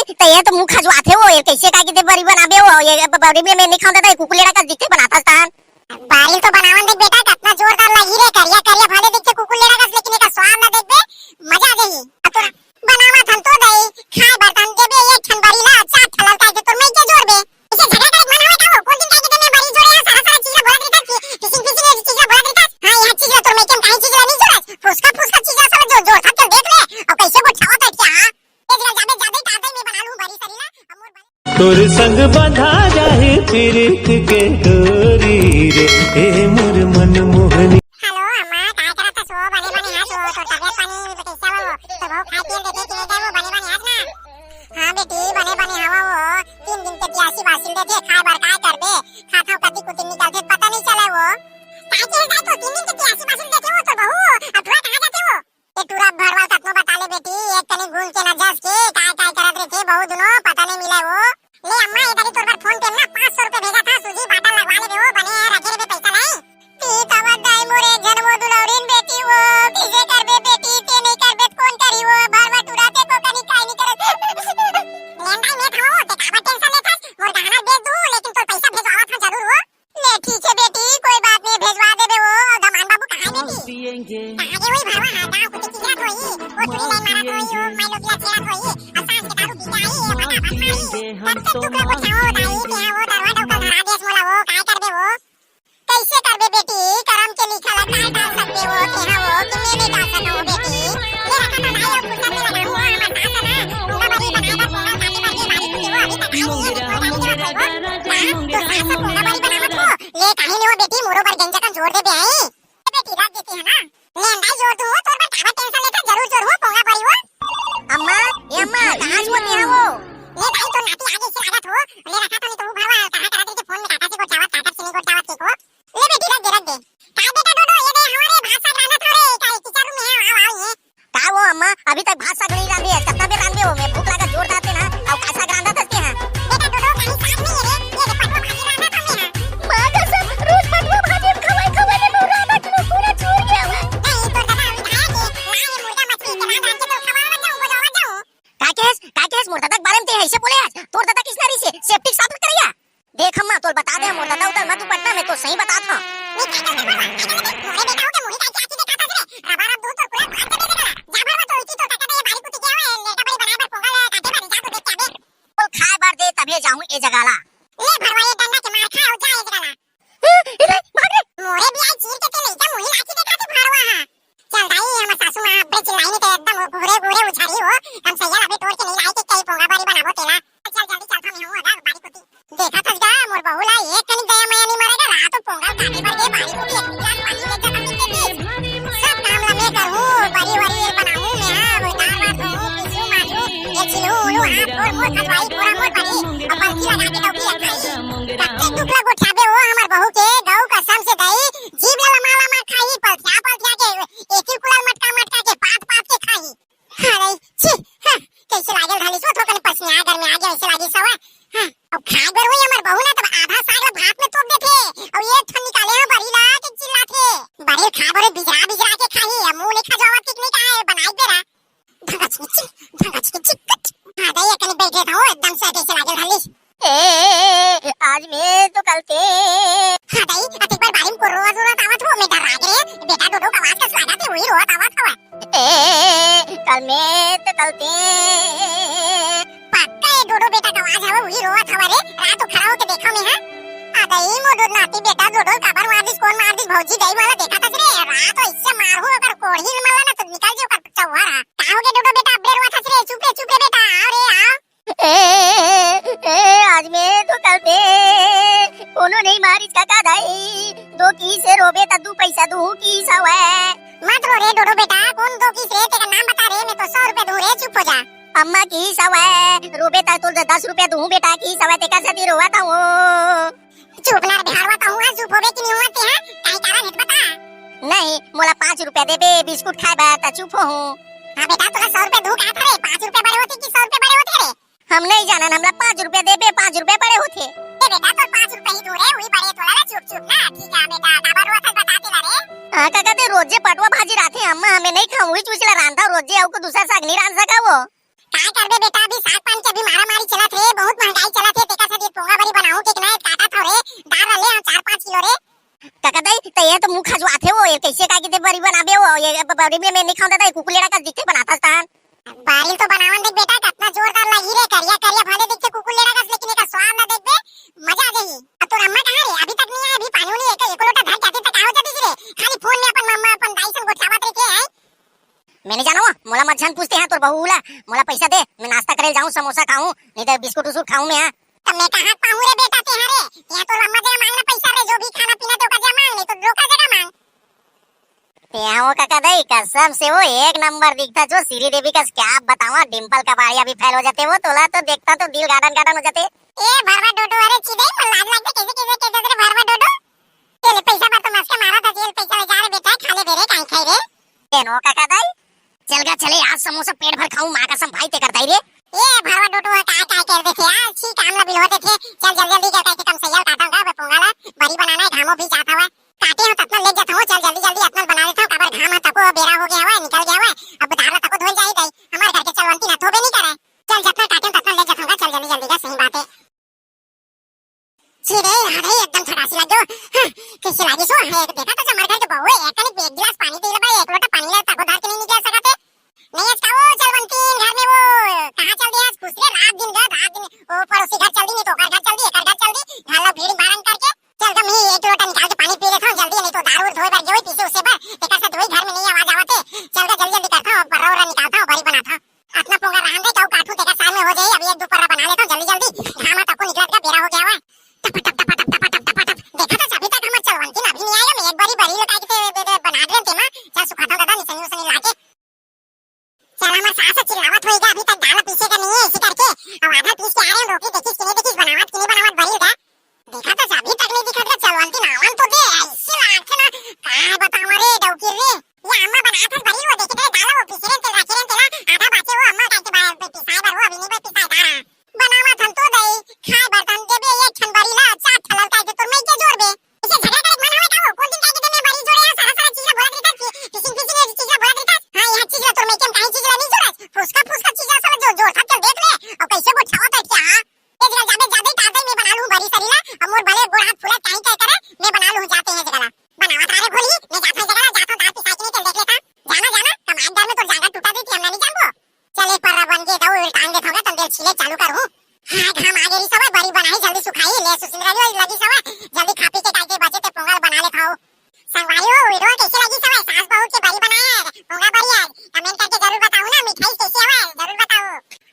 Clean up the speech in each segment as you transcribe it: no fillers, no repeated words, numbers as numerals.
तो ये तो मुंह खजवाते हो ये कैसे का किते बरी बनाबे हो ये बरी में नहीं खाऊंगा तो कुकुलेड़ा का दिखे बनाता स्थान बारिल तो बनावन देख बेटा कितना जोरदार लगी रे करिया करिया भले दिखे कुकुलेड़ा का लेकिन एका स्वाद ना देखबे मजा आ जाई तोरा बनावा थन तो दई खाए बर्तन देबे एक ठन बरी ला अच्छा ठलल का के तोर में के जोड़बे इसे झगड़ा करे मनावे का हो कोन दिन का के में बरी जोड़े सारा सारा चीज बोलत रहता फिशिंग फिशिंग ये चीज बोलत रहता हां यह चीज तोर में के काई चीज नहीं जोड़स फुसका फुसका चीज सब जो जोड़ था देख ले और कैसे वो छावत है क्या एक दिन जाबे जाबे काटे में बना लूं बरी सरीला अमोर तोर संग बंधा जाए प्रीत के डोरी रे ए मोर मन मोहनी। हेलो अम्मा काय करत सो बने बने हां सो तो तबियत पानी कैसा हो तो वो खाई पिए देखे कि नहीं वो बने बने हां ना हां बेटी बने बने हवा वो 3 दिन के प्यासी बासिल देखे खाए बार काय करबे खाता कदी कुछ निकलते पता नहीं चला वो काय के जाय तो 3 दिन के प्यासी बासिल देखे वो तो बहू अब पूरा कहां जाते हो ये पूरा भरवाल तक बता ले बेटी एक कनी घूम के ना जस के काय काय करत रहे बहू दोनों पता नहीं मिला वो ले अम्मा इधर ही तोर पर फोन पे ना 500 रुपए भेजा था सूजी बाटल लगवा ले वो बने रखे रे पैसा नहीं ती तवत दाई मोरे जन्मो दुलौरीन बेटी वो किसे करबे बेटी ते नहीं करबे कौन करी वो भरवा टुराते को कनी काय नहीं करत लेंदा में था वो ते काबा टेंशन लेता मोर गहना दे दू लेकिन तोर पैसा भेजवावा था जरूर वो ले ठीक है बेटी कोई बात नहीं भेजवा देबे वो दमान बाबू कहां बेटी कहां गए वही भरवा हां गांव कुछ चीज रात होई वो थोड़ी लाइन मारा होई वो मैं लोग या चेरा होई अब सांस के दारू पी आई ये बता भाई तब तक टुकड़ा को छाओ दाई के वो दरवा डोका धरा देस मोला वो काय करबे वो कैसे करबे बेटी करम के लिखा ला काय डाल सकबे वो के हां वो कि मैं नहीं डाल सकता हूं बेटी ये रखा तो दाई और पुस्तक में लगा हुआ हमारा दासा ना पूरा बड़ी बनाएगा पूरा काटी काटी बारी कुछ वो अभी तक आई नहीं है कोई बात नहीं है तो सासा पूरा बड़ी बनावत हो ले काहे ने वो बेटी मोरो पर गंजा का जोड़ दे बे आई बेटी रात देती है ना ले अंदाई जोड़ दू तोर पर काबा टेंशन लेता जरूर जोड़ हो पोंगा पड़ी वो अम्मा ये अम्मा कहां होती है वो ले भाई तो नाती आगे से लागत हो ले रखा तो नहीं तो भरवा कहां करा दे के फोन में काका से को चावत काका से को चावत के को ले बेटी रख दे काय बेटा डोडो ये दे हमारे भाषा राना थोड़े काय किचन में है आओ आओ ये का वो अम्मा अभी तक भाषा गणी रांधी है कितना भी रांधी हो मैं भूख लगा जोर दाते ना और कासा ग्रांदा तक के हां बेटा डोडो कहीं साथ नहीं है रे ये दे पटवा भाजी राना तो में है मां कसम रोज पटवा भाजी खवाई खवाई ने नूरा ना तू पूरा छोड़ गया हुआ नहीं तो दादा अभी खाया के लाए मुर्गा मछली के रात के तो खवावा जाऊं बजावा जाऊं काकेस मोर दादा के बारे में ते ऐसे बोले आज तोर दादा किस नारी से सेफ्टी साथ में करिया देख अम्मा तोर बता दे मोर दादा उतर मैं तू पटना में तो सही बता था ये क्या करते बाबा मोरे बेटा हो के मुही का चाची देखा था रे रबारा दूध तो पूरा भात दे देगा जा भरवा तो इसी तो काका ये बारी कुछ क्या है लेटा बड़ी बराबर पोंगल काटे बारी जा तो देख के आबे तो खाए बार दे तभी जाऊं ए जगाला ले भरवा ये डंडा के मार खा हो जा एक डाला इधर भाग रे मोरे भी आई चीर के ते लेटा मुही लाची देखा थे भरवा हां चल दाई हम सासू मां बे चिल्लाई ने ते एकदम घोरे घोरे उछारी हो हम सैया अबे तोड़ के नहीं लाई के कई पोंगा बारी बनावो तेला चल जल्दी चल था मैं हूं अगर बारी कुटी देखा तस गा मोर बहुला एक कनी दया माया नहीं मारेगा रात तो पोंगा काटे भर के बारी कुटी एक गिलास पानी ले जा कमी के सब काम ला मैं करूं बारी वारी बनाऊं मैं हां वो दाल भात हूं पिसू माजू ये चिलू उलू हाथ और मोर खजवाई पूरा मोर बनी अपन की लगा के टोकी खाई कत्ते टुकड़ा को छाबे हो हमर बहू के गऊ कसम से दई जीभ ला माला मार खाई पलथिया के एक ही कुलाल मटका मटका के पात पात के खाई अरे छी कैसे लागल ढाली सो थोकन पसनिया घर में आ गया ऐसे लागी सवा अब खा गर हुई हमर बहू ना तब आधा साग ला भात में तोप देथे और ये थन निकाले हैं बरीला के चिल्लाथे बरी खा बरे बिजरा बिजरा के खाई मुंह नहीं खा जावत कितनी का है बनाई बेरा धगच चिकट हां दई कने बैठे था एकदम से कैसे लागल ढाली आज मैं तो कल ते हां दई एक बार बारी में रोज रोज आवत हो मैं डर आ गए बेटा डोडो का आवाज का स्वागत है वही रोज आवत हवा कल मैं तो कल ते पक्का ये डोडो बेटा का आवाज है वही रोज हवा रे रात खड़ा होके देखा मैं हां आ गई मोडो नाती बेटा डोडो काबर मार दिस कौन मार दिस भौजी दई वाला देखा था रे रात तो इससे मार हो अगर कोढ़ी मारला ना तो निकल जाओ कर चौहारा का हो गए डोडो बेटा अपडेट हुआ था रे चुप रे बेटा आओ रे आओ आज मैं तो कल ते कोनो नहीं मारी काका दाई दो की से रोबे त दू पैसा दू की सवे मत रो रे डोडो बेटा कौन दो की से तेरा नाम बता रे मैं तो 100 रुपए दूं रे चुप हो जा अम्मा की सवे रोबे त तो 10 रुपया दू बेटा की सवे ते का सती रोवा था वो चुप ना बिहारवा तो हुआ चुप होबे कि नहीं हुआ ते हां काई कारण है बता नहीं मोला 5 रुपया देबे बिस्कुट खाए बा त चुप हो हां बेटा तोला 100 रुपए दू का था रे 5 रुपए बड़े होते कि 100 रुपए बड़े होते रे हम नहीं जानन हमला 5 रुपया देबे 5 रुपया बड़े होते बेटा तो 5 रुपए ही दूर है वही बड़े तोला रे चुप चुप ना ठीक है बेटा काबर हुआ था बता दे रे हां काका ते रोजे पटवा भाजी राथे अम्मा हमें नहीं खाऊं ही चूचला रांधा रोजे आउ को दूसरा साग नहीं रांध सका वो काय करबे बेटा अभी साग पान के अभी मारा बड़ी में नहीं खाऊं दादा कुकुलेड़ा का दिखते बनाता था बारिल तो बनावन देख बेटा कितना जोरदार लगी रे करिया करिया भले देख के कुकुलेड़ा का लेकिन का स्वाद ना देख बे मजा आ जाई अब तो अम्मा कहां रे अभी तक नहीं आया अभी पानी नहीं है एक लोटा धर जाती तक हो जाती रे खाली फोन में अपन मम्मा अपन दाई संग गोठावत रे के है मैंने जानो मोला मत जान पूछते हैं तोर बहू ला मोला पैसा दे मैं नाश्ता करे जाऊं समोसा खाऊं नहीं तो बिस्कुट उस्कुट खाऊं मैं तो मैं कहां पाऊं रे बेटा तेहारे या तो अम्मा जगह मांगना पैसा रे जो भी खाना पीना तो का जगह मांग नहीं तो रोका जगह मांग वो काका दई कसम से वो एक नंबर दिखता जो श्री देवी का क्या बतावा डिंपल का बाड़िया भी फैल हो जाते वो तोला तो देखता तो दिल गार्डन गार्डन हो जाते ए भरवा डोडो अरे चीदे लाज लगता कैसे रे भरवा डोडो तेरे पैसा पर तो मस्का मारा था जेल पैसा ले जा रे बेटा खा ले बेरे काई खाई रे तेनो काका दई चल गा चले आज समोसा पेट भर खाऊं मां कसम भाई ते करता ही रे ए भरवा डोडो काय काय कर देथे यार छी काम ला बिल होते थे चल जल्दी जल्दी क्या कम सैया काटाऊंगा बे पोंगाला बड़ी बनाना है घामो भी जाता हुआ काटे हो ततना ले जाता हूं चल जल्दी जल्दी अपना बना लेता हूं काबर घाम तको बेरा हो गया हुआ निकल गया हुआ अब धारा तको धोल जाई गई हमारे घर के चलवंती ना थोबे नहीं करे चल जतना काटे ततना ले जाता हूं चल जल्दी जल्दी का सही बात है छी रे अरे एकदम थकासी लग गयो कैसे लागी सो है देखा तो हमारे घर के बहू एक कने एक गिलास पानी दे ले भाई एक लोटा पानी ले तको धार के नहीं निकल सकते नहीं आज खाओ चलवंती घर में वो कहां चल दिया पूछ रे रात दिन ओ पड़ोसी घर चल दी नहीं तो घर चल दी एक घर चल दी ढाला भीड़ बारन करके चल ग मैं एक लोटा निकाल के पानी पी लेता हूं जल्दी नहीं तो दारू धोए भर गई पीछे उससे भर देखा से धोई घर में नहीं आवाज आवते चल ग जल्दी जल्दी करता हूं बर्रा निकालता हूं बड़ी बनाता अपना पोंगा रहन दे काऊ काटू देखा साल में हो जाए अभी एक दो पर्रा बना लेता हूं जल्दी जल्दी घामा तको निकल का बेरा हो गया हुआ टप टप टप टप टप टप टप देखा तो अभी तक हम चलवंती ना भी नहीं आया मैं एक बारी बड़ी लगा के बना दे तेमा चल सुखाता दादा निसनी उसनी लाके चल हमार सास चिल्लावत होएगा अभी तक दाल पीछे का नहीं है इसी करके अब आधा पीस के आ रहे हैं रोटी देखिस बनावत भरी दा देखा तो अभी तक नहीं दिखा चलवंती नावन तो दे ऐसे लाके ना काय बताऊं रे डौकी रे ये अम्मा बनात है भरी वो देखे दाल वो पीछे रे तेल रखे रे तेला आधा बाचे वो अम्मा काके बाहर पिसाई बर वो अभी नहीं पिसाई दारा बनावत हम तो दई खाए बर्तन देबे एक ठन बरी ला चार ठलल काके तो मैं के जोड़बे इसे झगड़ा करे मन होए का वो कौन दिन काके ते मैं बरी जोड़े सारा चीज बोलत रहता पिसिंग चीज बोलत रहता हां यह चीज तो मैं केम काई चीज नहीं जोड़त फुसका चीज साला जो जोड़ था चल देख ले और कैसे वो छावत है क्या ए जगह जाबे जाबे ताते मैं बना लूं बरी सरीला अमोर भले गोड़ हाथ फुला काई काय करे मैं बना लूं जाते हैं जगह बनावा तारे भोली मैं जाता जगह जाता दांत पिसाई के चल देख लेता जाना कमांडर में तो जागा टूटा देती हम नहीं जानबो चले पर्रा बन के दो टांग दे थोड़ा तंदेल छिले चालू करूं हां घाम आ गई सब बरी बनाई जल्दी सुखाई ले सुसिंद्रा जो लगी सब जल्दी खा पी के काई के बचे ते पोंगल बना ले खाओ संगवारी हो वीडियो कैसे लगी सब सास बहू के बरी बनाया है पोंगा बरी है कमेंट करके जरूर बताओ ना मिठाई कैसे है जरूर बताओ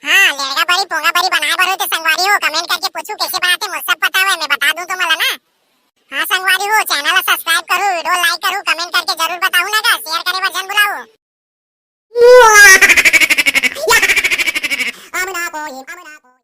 हां लेगा बरी पोंगा बरी बनाए बर हो तो संगवारी हो कमेंट करके पूछो कैसे बनाते मुझे सब पता है मैं बता दूं तो मला ना हां संगवारी हो चैनल सब्सक्राइब करो वीडियो लाइक करो कमेंट करके जरूर बताओ ना का शेयर करे बर जन बुलाओ आमना कोई आमना